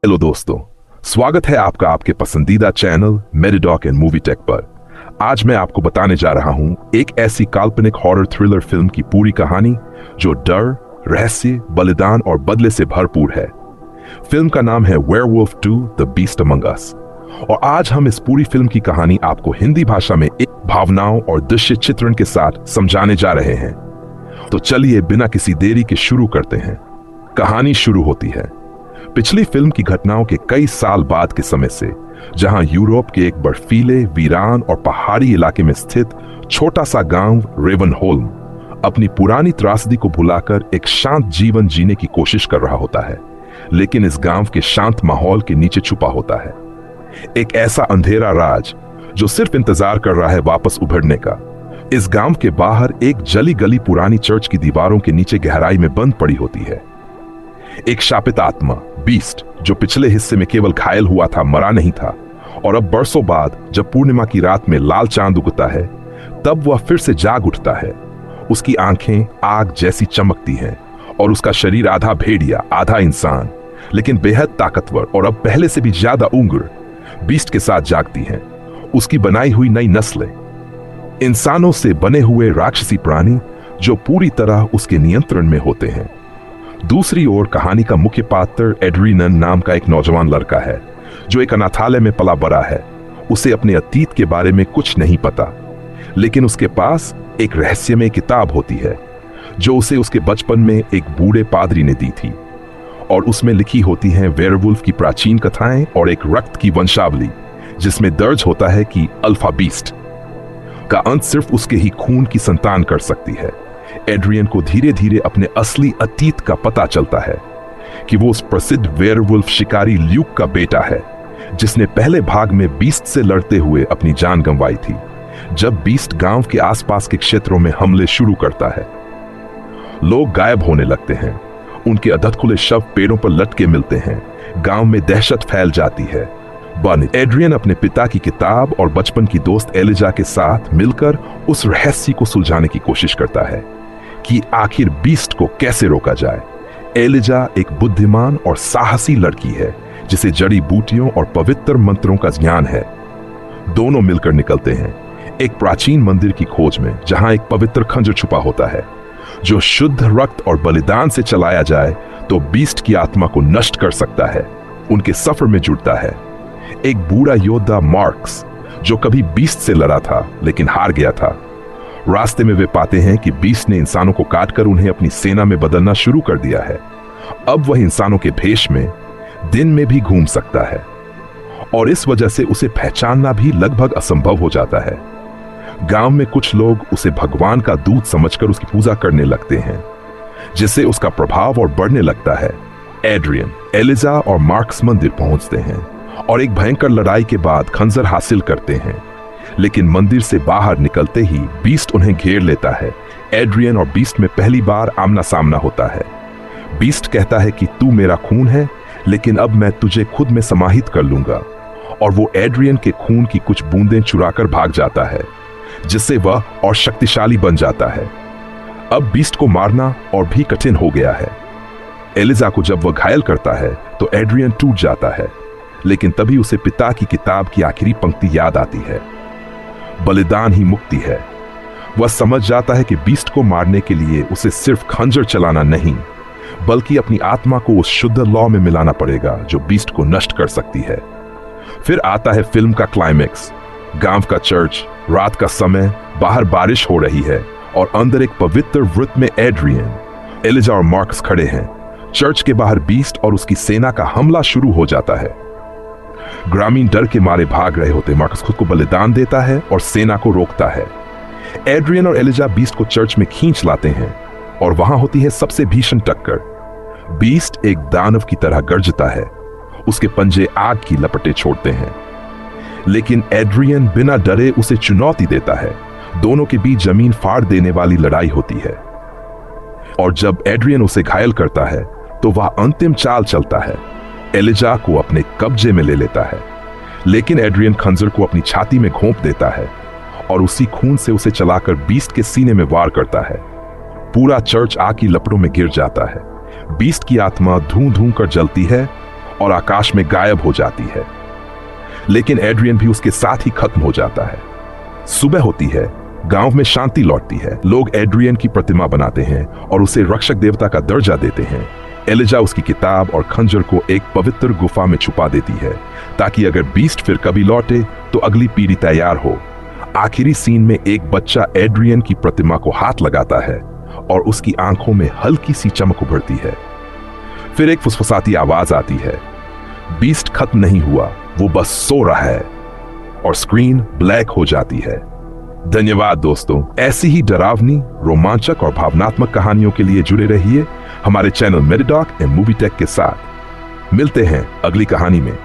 Hello दोस्तों, स्वागत है आपका आपके पसंदीदा चैनल मेडिडॉक एंड मूवी टेक पर। आज मैं आपको बताने जा रहा हूं एक ऐसी काल्पनिक हॉरर थ्रिलर फिल्म की पूरी कहानी जो डर, रहस्य, बलिदान और बदले से भरपूर है। फिल्म का नाम है वेयरवुल्फ 2 द बीस्ट अमंग अस। और आज हम इस पूरी फिल्म की कहानी आपको हिंदी भाषा में एक भावनाओं और दृश्य चित्रण के साथ समझाने जा रहे हैं। तो चलिए बिना किसी देरी के शुरू करते हैं। कहानी शुरू होती है पिछली फिल्म की घटनाओं के कई साल बाद के समय से, जहां यूरोप के एक बर्फीले, वीरान और पहाड़ी इलाके में स्थित छोटा सा गांव रेवनहोल्म अपनी पुरानी त्रासदी को भुलाकर एक शांत जीवन जीने की कोशिश कर रहा होता है। लेकिन इस गांव के शांत माहौल के नीचे छुपा होता है एक ऐसा अंधेरा राज जो सिर्फ इंतजार कर रहा है वापस उभरने का। इस गांव के बाहर एक जली गली पुरानी चर्च की दीवारों के नीचे गहराई में बंद पड़ी होती है एक शापित आत्मा, बीस्ट, जो पिछले हिस्से में केवल घायल हुआ था, मरा नहीं था। और अब बरसों बाद जब पूर्णिमा की रात में लाल चांद उगता है, तब वह फिर से जाग उठता है। उसकी आंखें आग जैसी चमकती हैं और उसका शरीर आधा भेड़िया आधा इंसान, लेकिन बेहद ताकतवर और अब पहले से भी ज्यादा उग्र बीस्ट के साथ जागती हैं। उसकी बनाई हुई नई नस्लें, इंसानों से बने हुए राक्षसी प्राणी जो पूरी तरह उसके नियंत्रण में होते हैं। दूसरी ओर कहानी का मुख्य पात्र एड्रियन नाम का एक नौजवान लड़का है जो एक अनाथालय में पला बड़ा है। उसे अपने अतीत के बारे में कुछ नहीं पता, लेकिन उसके पास एक रहस्यमय किताब होती है जो उसे उसके बचपन में एक बूढ़े पादरी ने दी थी। और उसमें लिखी होती हैं वेयरवुल्फ की प्राचीन कथाएं और एक रक्त की वंशावली जिसमें दर्ज होता है कि अल्फा बीस्ट का अंत सिर्फ उसके ही खून की संतान कर सकती है। एड्रियन को धीरे धीरे अपने असली अतीत का पता चलता है कि वो उस प्रसिद्ध वेयरवुल्फ शिकारी ल्यूक का बेटा है जिसने पहले भाग में बीस्ट से लड़ते हुए अपनी जान गंवाई थी जब बीस्ट गांव के आसपास के क्षेत्रों में हमले शुरू करता है। लोग गायब होने लगते हैं, उनके अधधकुले शव पेड़ों पर लटके मिलते हैं। गांव में दहशत फैल जाती है। एड्रियन अपने पिता की किताब और बचपन की दोस्त एलिजा के साथ मिलकर उस रहस्य को सुलझाने की कोशिश करता है कि आखिर बीस्ट को कैसे रोका जाए। एलिजा एक बुद्धिमान और साहसी लड़की है जिसे जड़ी बूटियों और पवित्र मंत्रों का ज्ञान है। दोनों मिलकर निकलते हैं एक प्राचीन मंदिर की खोज में जहां एक पवित्र खंजर छुपा होता है जो शुद्ध रक्त और बलिदान से चलाया जाए तो बीस्ट की आत्मा को नष्ट कर सकता है। उनके सफर में जुड़ता है एक बूढ़ा योद्धा मार्क्स जो कभी बीस्ट से लड़ा था लेकिन हार गया था। रास्ते में वे पाते हैं कि बीस्ट ने इंसानों को काटकर उन्हें अपनी सेना में बदलना शुरू कर दिया है। अब वह इंसानों के भेष में दिन में भी घूम सकता है और इस वजह से उसे पहचानना भी लगभग असंभव हो जाता है। गांव में कुछ लोग उसे भगवान का दूत समझकर उसकी पूजा करने लगते हैं जिससे उसका प्रभाव और बढ़ने लगता है। एड्रियन, एलिजा और मार्क्स मंदिर पहुंचते हैं और एक भयंकर लड़ाई के बाद खंजर हासिल करते हैं, लेकिन मंदिर से बाहर निकलते ही बीस्ट उन्हें घेर लेता है। एड्रियन और बीस्ट में पहली बार आमना सामना होता है। बीस्ट कहता है कि तू मेरा खून है, लेकिन अब मैं तुझे खुद में समाहित कर लूंगा। और वो एड्रियन के खून की कुछ बूंदें चुराकर भाग जाता है जिससे वह और शक्तिशाली बन जाता है। अब बीस्ट को मारना और भी कठिन हो गया है। एलिजा को जब वह घायल करता है तो एड्रियन टूट जाता है, लेकिन तभी उसे पिता की किताब की आखिरी पंक्ति याद आती है, बलिदान ही मुक्ति है। वह समझ जाता है कि बीस्ट को मारने के लिए उसे सिर्फ खंजर चलाना नहीं, बल्कि अपनी आत्मा को उस शुद्ध लौ में मिलाना पड़ेगा जो बीस्ट को नष्ट कर सकती है। फिर आता है फिल्म का क्लाइमेक्स। गांव का चर्च, रात का समय, बाहर बारिश हो रही है और अंदर एक पवित्र वृत्त में एड्रियन, एलिजा और मार्क्स खड़े हैं। चर्च के बाहर बीस्ट और उसकी सेना का हमला शुरू हो जाता है। ग्रामीण डर के मारे भाग रहे होते। मार्कस खुद को बलिदान देता है और सेना को रोकता है। एड्रियन और एलिजा बीस्ट को चर्च में खींच लाते हैं और वहां होती है सबसे भीषण टक्कर। बीस्ट एक दानव की तरह गरजता है, उसके पंजे आग की लपटें छोड़ते हैं, लेकिन एड्रियन बिना डरे उसे चुनौती देता है। दोनों के बीच जमीन फाड़ देने वाली लड़ाई होती है और जब एड्रियन उसे घायल करता है तो वह अंतिम चाल चलता है, एलिजा को अपने कब्जे में ले लेता है। लेकिन एड्रियन खंजर को अपनी छाती में घोंप देता है और उसी खून से उसे चलाकर बीस्ट के सीने में वार करता है। पूरा चर्च आग की लपटों में गिर जाता है। बीस्ट की आत्मा धूं धूं कर जलती है और आकाश में गायब हो जाती है। लेकिन एड्रियन भी उसके साथ ही खत्म हो जाता है। सुबह होती है, गांव में शांति लौटती है। लोग एड्रियन की प्रतिमा बनाते हैं और उसे रक्षक देवता का दर्जा देते हैं। एलिजा उसकी किताब और खंजर को एक पवित्र गुफा में छुपा देती है ताकि अगर बीस्ट फिर कभी लौटे तो अगली पीढ़ी तैयार हो। आखिरी सीन में एक बच्चा एड्रियन की प्रतिमा को हाथ लगाता है और उसकी आंखों में हल्की सी चमक उभरती है। फिर एक फुसफुसाती आवाज आती है, बीस्ट खत्म नहीं हुआ, वो बस सो रहा है, और स्क्रीन ब्लैक हो जाती है। धन्यवाद दोस्तों, ऐसी ही डरावनी, रोमांचक और भावनात्मक कहानियों के लिए जुड़े रहिए हमारे चैनल मेडिडॉक एंड मूवी टेक के साथ। मिलते हैं अगली कहानी में।